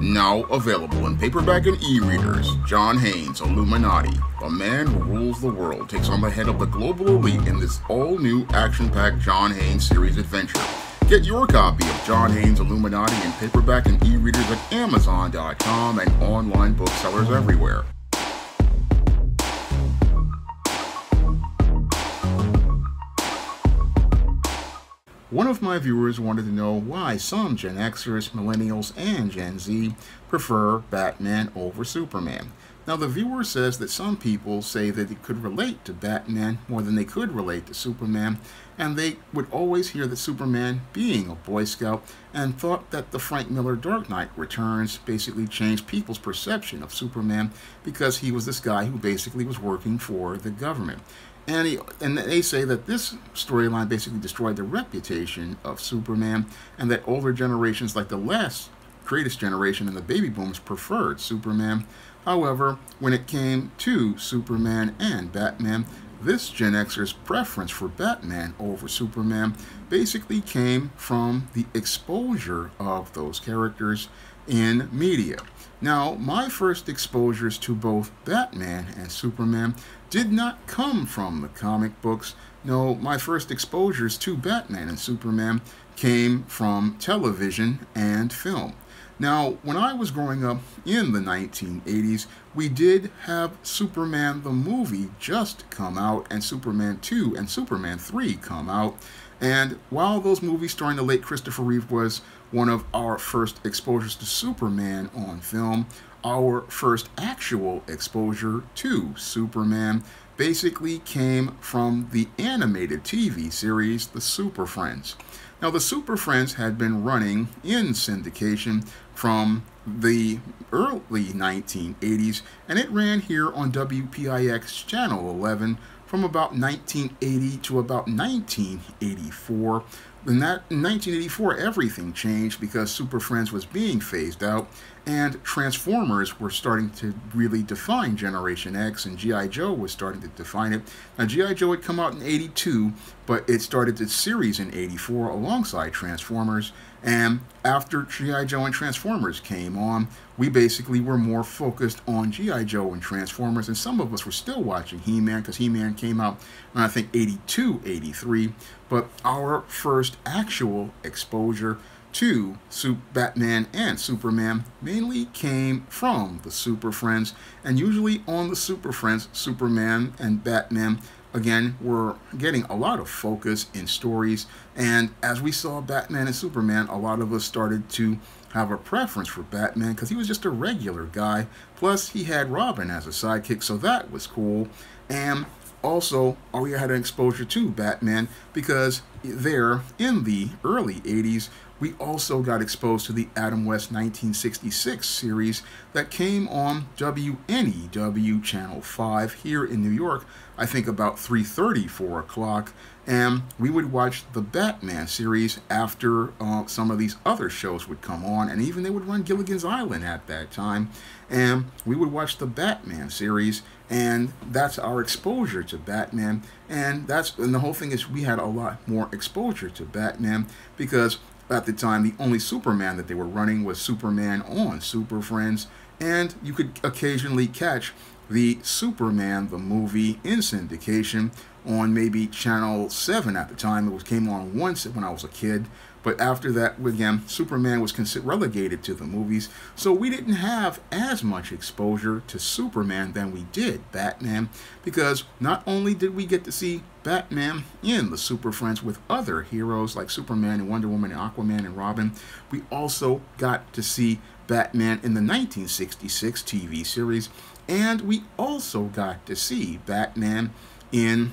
Now available in paperback and e-readers, John Haynes' Illuminati, the man who rules the world, takes on the head of the global elite in this all-new action-packed John Haynes series adventure. Get your copy of John Haynes' Illuminati in paperback and e-readers at Amazon.com and online booksellers everywhere. One of my viewers wanted to know why some Gen Xers, Millennials, and Gen Z prefer Batman over Superman. Now, the viewer says that some people say that they could relate to Batman more than they could relate to Superman, and they would always hear that Superman being a Boy Scout and thought that the Frank Miller Dark Knight Returns basically changed people's perception of Superman because he was this guy who basically was working for the government. And they say that this storyline basically destroyed the reputation of Superman, and that older generations, like the greatest generation and the baby boomers, preferred Superman. However, when it came to Superman and Batman, this Gen Xer's preference for Batman over Superman basically came from the exposure of those characters in media. Now, my first exposures to both Batman and Superman did not come from the comic books. No, my first exposures to Batman and Superman came from television and film. Now, when I was growing up in the 1980s, we did have Superman the movie just come out, and Superman 2 and Superman 3 come out. And while those movies starring the late Christopher Reeve was one of our first exposures to Superman on film, our first actual exposure to Superman basically came from the animated TV series, The Super Friends. Now, the Super Friends had been running in syndication from the early 1980s, and it ran here on WPIX Channel 11 from about 1980 to about 1984. In 1984, everything changed because Super Friends was being phased out, and Transformers were starting to really define Generation X, and G.I. Joe was starting to define it. Now, G.I. Joe had come out in 82, but it started its series in 84 alongside Transformers, and after G.I. Joe and Transformers came on, we basically were more focused on G.I. Joe and Transformers, and some of us were still watching He-Man because He-Man came out in, I think, 82, 83, but our first actual exposure to Batman and Superman mainly came from the Super Friends, and usually on the Super Friends, Superman and Batman again were getting a lot of focus in stories, and as we saw Batman and Superman, a lot of us started to have a preference for Batman because he was just a regular guy, plus he had Robin as a sidekick, so that was cool. And also, we had an exposure to Batman because there, in the early 80s, we also got exposed to the Adam West 1966 series that came on WNEW Channel 5 here in New York, I think about 3:30, 4 o'clock, and we would watch the Batman series after some of these other shows would come on, and even they would run Gilligan's Island at that time, and we would watch the Batman series, and that's our exposure to Batman, and the whole thing is we had a lot more exposure to Batman because at the time, the only Superman that they were running was Superman on Super Friends, and you could occasionally catch the Superman the movie in syndication on maybe Channel 7 at the time. It came on once when I was a kid, but after that, again, Superman was relegated to the movies, so we didn't have as much exposure to Superman than we did Batman, because not only did we get to see Batman in the Super Friends with other heroes like Superman and Wonder Woman and Aquaman and Robin, we also got to see Batman in the 1966 TV series, and we also got to see Batman in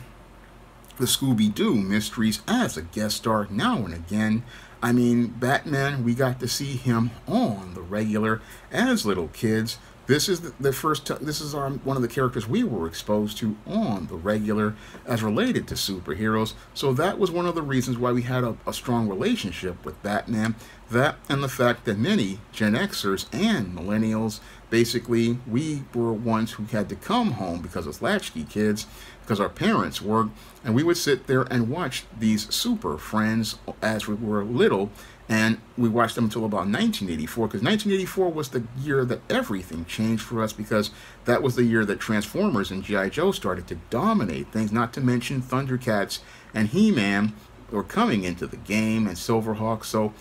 the Scooby-Doo mysteries as a guest star now and again. I mean, Batman, we got to see him on the regular as little kids. This is one of the characters we were exposed to on the regular as related to superheroes. So that was one of the reasons why we had a strong relationship with Batman. That and the fact that many Gen Xers and Millennials, basically, we were ones who had to come home because of latchkey kids, because our parents worked, and we would sit there and watch these Super Friends as we were little, And we watched them until about 1984, because 1984 was the year that everything changed for us, because that was the year that Transformers and G.I. Joe started to dominate things, not to mention Thundercats and He-Man were coming into the game, and Silverhawk. So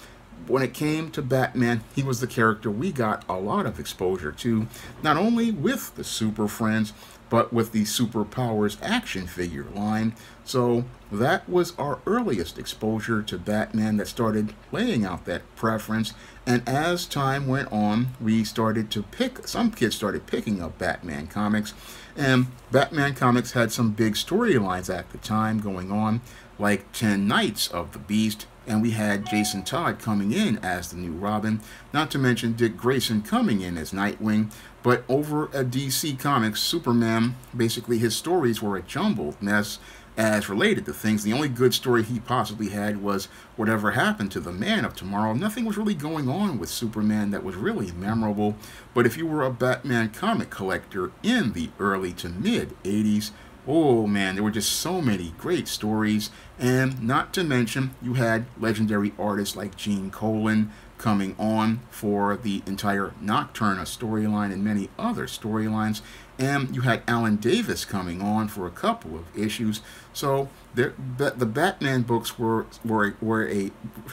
when it came to Batman, he was the character we got a lot of exposure to, not only with the Super Friends, but with the Superpowers action figure line. So that was our earliest exposure to Batman that started laying out that preference. And as time went on, we started to some kids started picking up Batman comics. And Batman comics had some big storylines at the time going on, like 10 Nights of the Beast, and we had Jason Todd coming in as the new Robin, not to mention Dick Grayson coming in as Nightwing. But over at DC Comics, Superman, basically his stories were a jumbled mess as related to things. The only good story he possibly had was whatever happened to the Man of Tomorrow. Nothing was really going on with Superman that was really memorable. But if you were a Batman comic collector in the early to mid 80s, oh man, there were just so many great stories. And not to mention, you had legendary artists like Gene Colan coming on for the entire Nocturna storyline and many other storylines. And you had Alan Davis coming on for a couple of issues. So the Batman books were a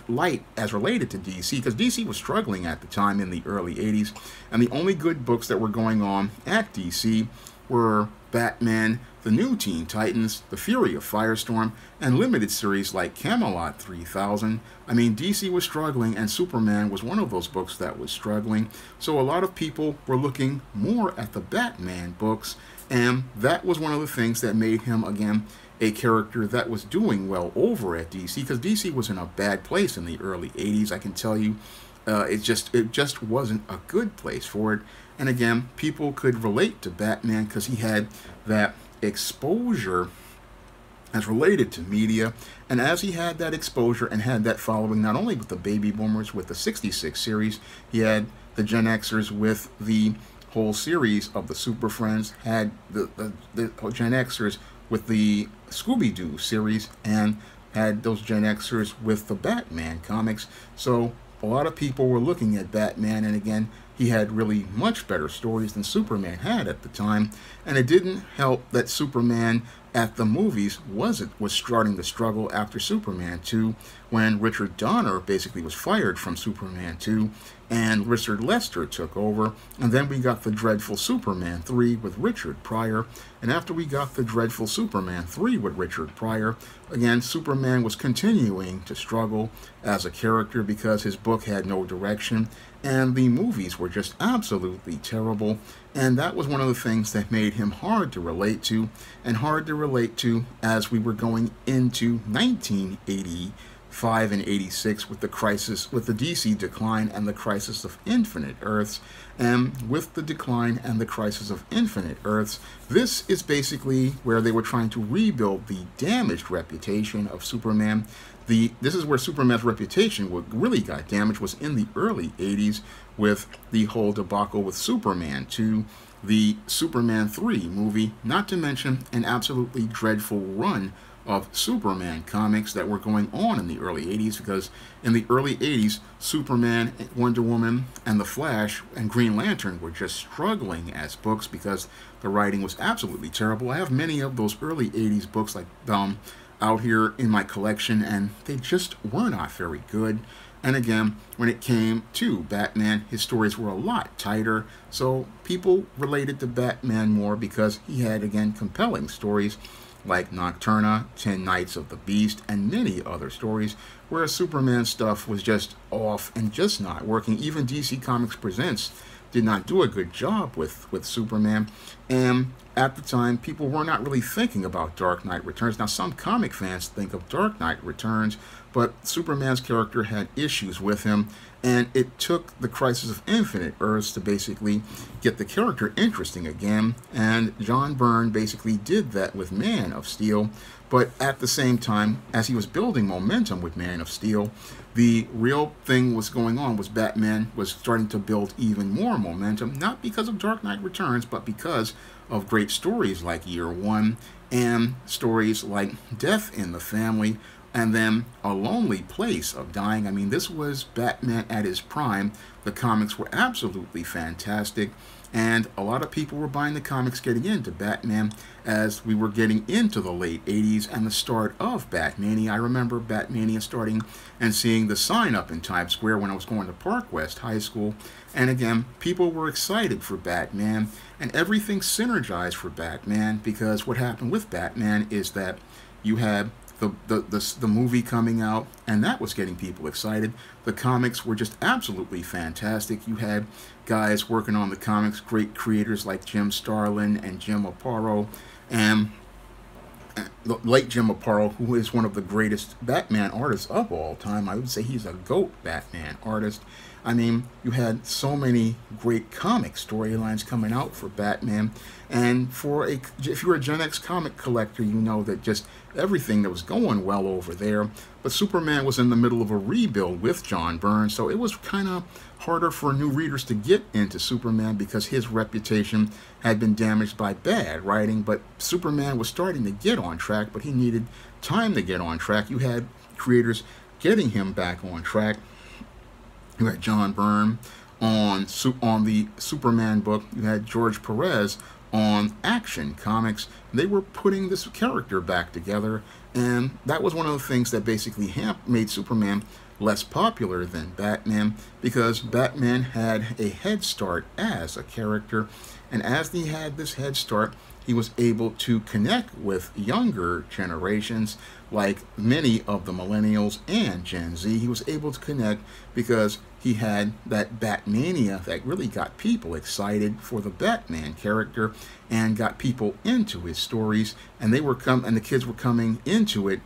light as related to DC, because DC was struggling at the time in the early 80s. And the only good books that were going on at DC were Batman, the New Teen Titans, The Fury of Firestorm, and limited series like Camelot 3000. I mean, DC was struggling, and Superman was one of those books that was struggling. So a lot of people were looking more at the Batman books, and that was one of the things that made him, again, a character that was doing well over at DC, because DC was in a bad place in the early 80s, I can tell you. It just wasn't a good place for it. And again, people could relate to Batman because he had that exposure as related to media. And as he had that exposure and had that following, not only with the baby boomers with the 66 series, he had the Gen Xers with the whole series of the Super Friends, had the Gen Xers with the Scooby-Doo series, and had those Gen Xers with the Batman comics. So a lot of people were looking at Batman, and again, he had really much better stories than Superman had at the time. And it didn't help that Superman at the movies was starting to struggle after Superman 2, when Richard Donner basically was fired from Superman 2 and Richard Lester took over. And then we got the dreadful Superman 3 with Richard Pryor. And after we got the dreadful Superman 3 with Richard Pryor, again, Superman was continuing to struggle as a character because his book had no direction, and the movies were just absolutely terrible. And that was one of the things that made him hard to relate to, and hard to relate to as we were going into 1985 and 86 with the crisis, with the DC decline and the crisis of Infinite Earths. And with the decline and the crisis of Infinite Earths, this is basically where they were trying to rebuild the damaged reputation of Superman. This is where Superman's reputation really got damaged, was in the early 80s with the whole debacle with Superman 2, the Superman 3 movie, not to mention an absolutely dreadful run of Superman comics that were going on in the early 80s, because in the early 80s, Superman, Wonder Woman, and The Flash and Green Lantern were just struggling as books because the writing was absolutely terrible. I have many of those early 80s books like out here in my collection, and they just were not very good. And again, when it came to Batman, his stories were a lot tighter, so people related to Batman more because he had, again, compelling stories like Nocturna, 10 Nights of the Beast, and many other stories, where Superman stuff was just off and just not working. Even DC Comics Presents did not do a good job with Superman. And at the time, people were not really thinking about Dark Knight Returns. Now, some comic fans think of Dark Knight Returns, but Superman's character had issues with him, and it took the Crisis of Infinite Earths to basically get the character interesting again. And John Byrne basically did that with Man of Steel. But at the same time, as he was building momentum with Man of Steel, the real thing was going on was Batman was starting to build even more momentum, not because of Dark Knight Returns, but because of great stories like Year One and stories like Death in the Family, and then A Lonely Place of Dying. I mean, this was Batman at his prime. The comics were absolutely fantastic, and a lot of people were buying the comics getting into Batman as we were getting into the late 80s and the start of Batmania. I remember Batmania starting and seeing the sign up in Times Square when I was going to Park West High School. And again, people were excited for Batman, and everything synergized for Batman, because what happened with Batman is that you had the movie coming out, and that was getting people excited. The comics were just absolutely fantastic. You had guys working on the comics, great creators like Jim Starlin and Jim Aparo, and the late Jim Aparo, who is one of the greatest Batman artists of all time. I would say he's a GOAT Batman artist. I mean, you had so many great comic storylines coming out for Batman, and if you're a Gen X comic collector, you know that just everything that was going well over there. But Superman was in the middle of a rebuild with John Byrne, so it was kind of harder for new readers to get into Superman because his reputation had been damaged by bad writing. But Superman was starting to get on track, but he needed time to get on track. You had creators getting him back on track. You had John Byrne on the Superman book. You had George Perez on Action Comics. They were putting this character back together, and that was one of the things that basically made Superman less popular than Batman, because Batman had a head start as a character, and as he had this head start, he was able to connect with younger generations, like many of the Millennials and Gen Z. He was able to connect because he had that Batmania that really got people excited for the Batman character and got people into his stories, and the kids were coming into it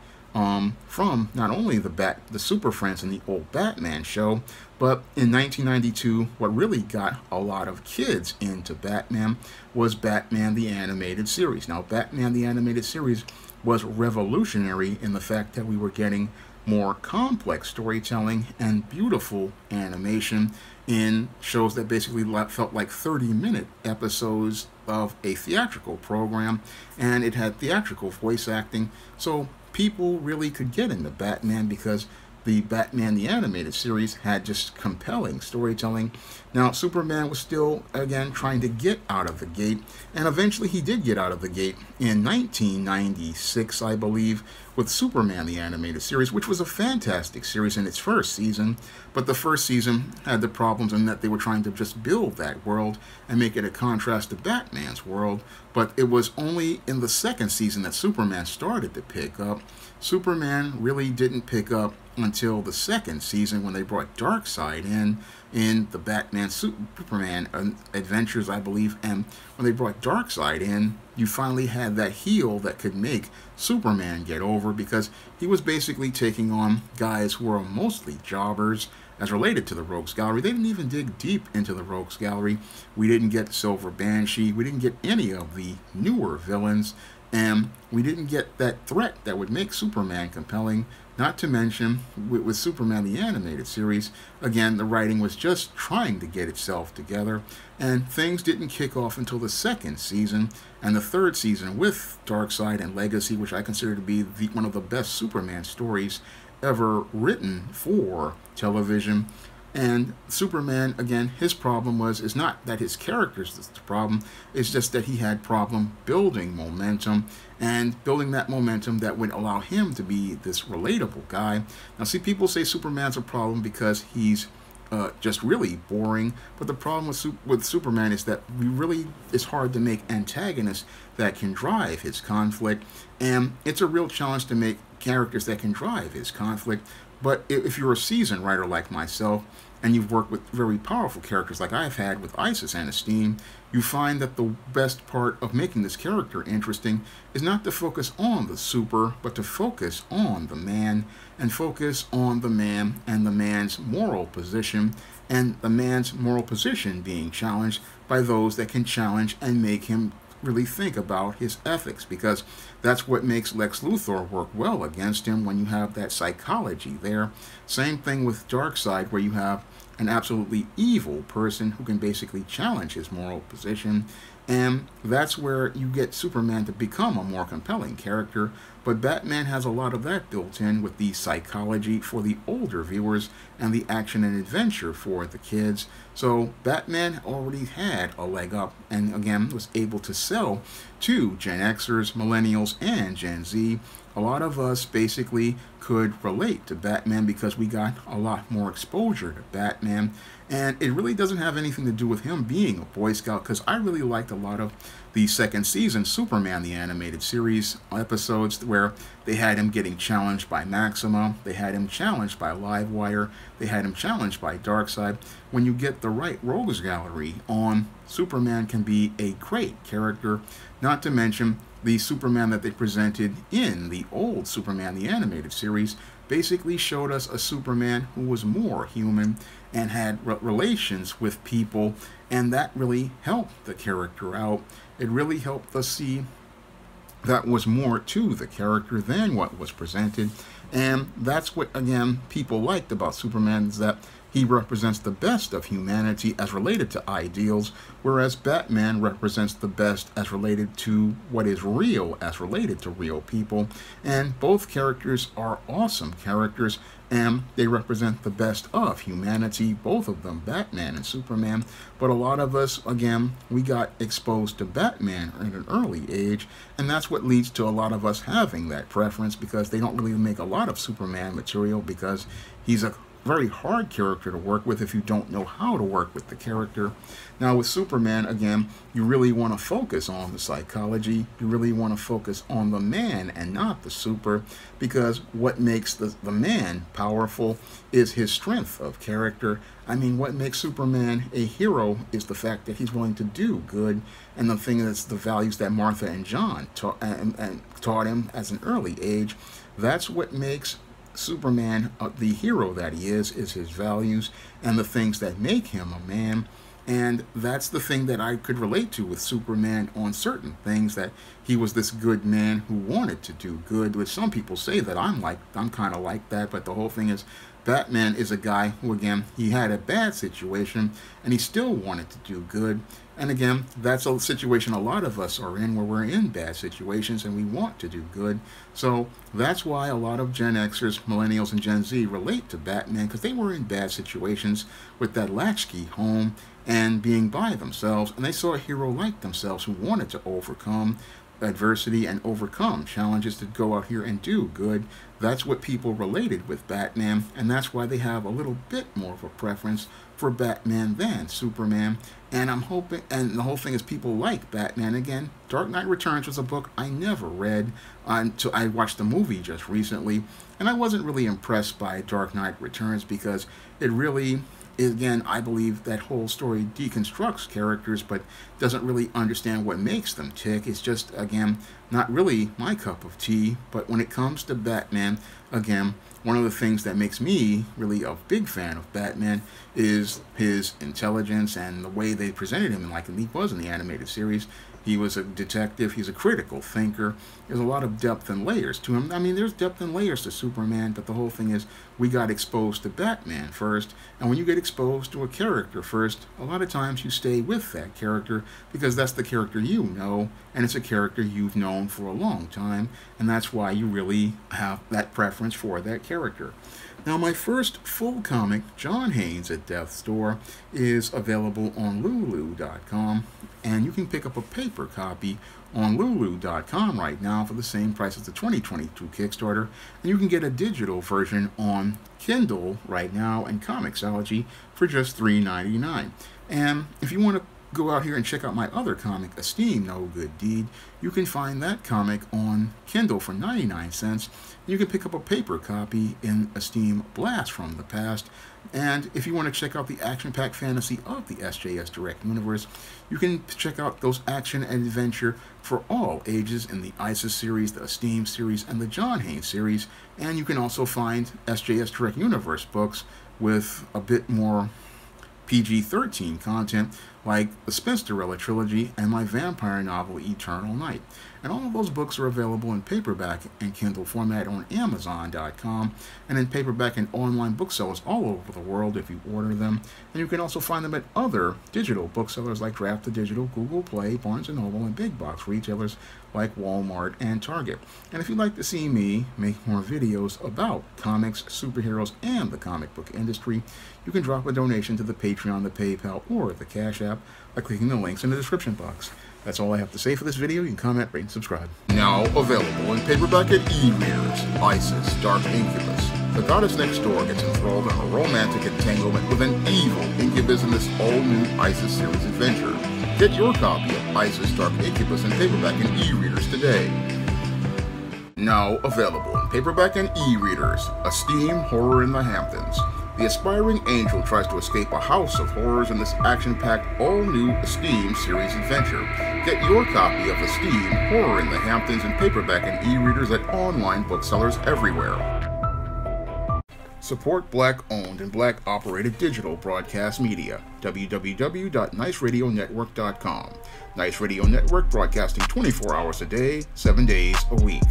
from not only the Super Friends and the old Batman show, but in 1992, what really got a lot of kids into Batman was Batman the Animated Series. Now, Batman the Animated Series was revolutionary in the fact that we were getting more complex storytelling and beautiful animation in shows that basically felt like 30-minute episodes of a theatrical program, and it had theatrical voice acting, so people really could get into Batman because the Batman the Animated Series had just compelling storytelling. Now, Superman was still, again, trying to get out of the gate, and eventually he did get out of the gate in 1996, I believe, with Superman the Animated Series, which was a fantastic series in its first season, but the first season had the problems in that they were trying to just build that world and make it a contrast to Batman's world, but it was only in the second season that Superman started to pick up. Superman really didn't pick up until the second season when they brought Darkseid in the Batman Superman adventures, I believe, and when they brought Darkseid in, you finally had that heel that could make Superman get over, because he was basically taking on guys who were mostly jobbers as related to the Rogues Gallery. They didn't even dig deep into the Rogues Gallery. We didn't get Silver Banshee. We didn't get any of the newer villains, and we didn't get that threat that would make Superman compelling. Not to mention, with Superman the Animated Series, again, the writing was just trying to get itself together, and things didn't kick off until the second season, and the third season with Darkseid and Legacy, which I consider to be one of the best Superman stories ever written for television. And Superman, again, his problem is not that his character's the problem, it's just that he had problem building momentum, and building that momentum that would allow him to be this relatable guy. Now, see, people say Superman's a problem because he's just really boring, but the problem with Superman is that it's hard to make antagonists that can drive his conflict, and it's a real challenge to make characters that can drive his conflict. But if you're a seasoned writer like myself, and you've worked with very powerful characters like I've had with Isis and Esteem, you find that the best part of making this character interesting is not to focus on the super, but to focus on the man, and focus on the man and the man's moral position, and the man's moral position being challenged by those that can challenge and make him really think about his ethics, because that's what makes Lex Luthor work well against him, when you have that psychology there. Same thing with Darkseid, where you have an absolutely evil person who can basically challenge his moral position. And that's where you get Superman to become a more compelling character. But Batman has a lot of that built in with the psychology for the older viewers and the action and adventure for the kids. So Batman already had a leg up and again was able to sell to Gen Xers, Millennials, and Gen Z. A lot of us basically could relate to Batman because we got a lot more exposure to Batman. And it really doesn't have anything to do with him being a Boy Scout, because I really liked a lot of the second season Superman the Animated Series episodes where they had him getting challenged by Maxima, they had him challenged by Livewire, they had him challenged by Darkseid. When you get the right rogues gallery on, Superman can be a great character, not to mention the Superman that they presented in the old Superman the Animated Series basically showed us a Superman who was more human and had relations with people, and that really helped the character out. It really helped us see that was more to the character than what was presented, and that's what, again, people liked about Superman, is that he represents the best of humanity as related to ideals, whereas Batman represents the best as related to what is real as related to real people. And both characters are awesome characters, and they represent the best of humanity, both of them, Batman and Superman. But a lot of us, again, we got exposed to Batman at an early age, and that's what leads to a lot of us having that preference, because they don't really make a lot of Superman material because he's a very hard character to work with if you don't know how to work with the character. Now with Superman, again, you really want to focus on the psychology. You really want to focus on the man and not the super, because what makes the man powerful is his strength of character. I mean, what makes Superman a hero is the fact that he's willing to do good, and the thing that's the values that Martha and John taught him as an early age. That's what makes Superman, the hero that he is his values and the things that make him a man. And that's the thing that I could relate to with Superman on certain things, that he was this good man who wanted to do good, which some people say that I'm kind of like that, but the whole thing is Batman is a guy who, again, he had a bad situation and he still wanted to do good. And again, that's a situation a lot of us are in, where we're in bad situations and we want to do good. So that's why a lot of Gen Xers, Millennials, and Gen Z relate to Batman, because they were in bad situations with that latchkey home and being by themselves, and they saw a hero like themselves who wanted to overcome adversity and overcome challenges to go out here and do good. That's what people related with Batman, and that's why they have a little bit more of a preference for Batman than Superman. And I'm hoping, and the whole thing is, people like Batman. Again, Dark Knight Returns was a book I never read until I watched the movie just recently, and I wasn't really impressed by Dark Knight Returns because it really, again, I believe that whole story deconstructs characters but doesn't really understand what makes them tick. It's just, again, not really my cup of tea. But when it comes to Batman, again, one of the things that makes me really a big fan of Batman is his intelligence and the way they presented him, like he was in the animated series. He was a detective. He's a critical thinker. There's a lot of depth and layers to him. I mean, there's depth and layers to Superman, but the whole thing is we got exposed to Batman first. And when you get exposed to a character first, a lot of times you stay with that character because that's the character you know, and it's a character you've known for a long time, and that's why you really have that preference for that character. Now, my first full comic, John Haynes at Death's Door, is available on Lulu.com, and you can pick up a paper copy on Lulu.com right now for the same price as the 2022 Kickstarter, and you can get a digital version on Kindle right now and Comixology for just $3.99. And if you want to go out here and check out my other comic, Esteem No Good Deed, you can find that comic on Kindle for 99 cents. You can pick up a paper copy in Esteem Blast from the Past. And if you want to check out the action-packed fantasy of the SJS Direct Universe, you can check out those action and adventure for all ages in the ISIS series, the Esteem series, and the John Haynes series. And you can also find SJS Direct Universe books with a bit more PG-13 content, like the Spinsterella trilogy and my vampire novel Eternal Night. And all of those books are available in paperback and Kindle format on Amazon.com and in paperback and online booksellers all over the world if you order them. And you can also find them at other digital booksellers like Draft to Digital, Google Play, Barnes & Noble, and big box retailers like Walmart and Target. And if you'd like to see me make more videos about comics, superheroes, and the comic book industry, you can drop a donation to the Patreon, the PayPal, or the Cash App by clicking the links in the description box. That's all I have to say for this video. You can comment, rate, and subscribe. Now available in paperback and e-readers, Isis, Dark Incubus. The goddess next door gets enthralled in a romantic entanglement with an evil incubus in this all-new Isis series adventure. Get your copy of Isis, Dark Incubus in paperback and e-readers today. Now available in paperback and e-readers, A Steam Horror in the Hamptons. The aspiring angel tries to escape a house of horrors in this action-packed, all-new Esteem series adventure. Get your copy of Esteem Horror in the Hamptons in paperback and e-readers at online booksellers everywhere. Support Black-owned and Black-operated digital broadcast media. www.niceradionetwork.com. Nice Radio Network, broadcasting 24 hours a day, 7 days a week.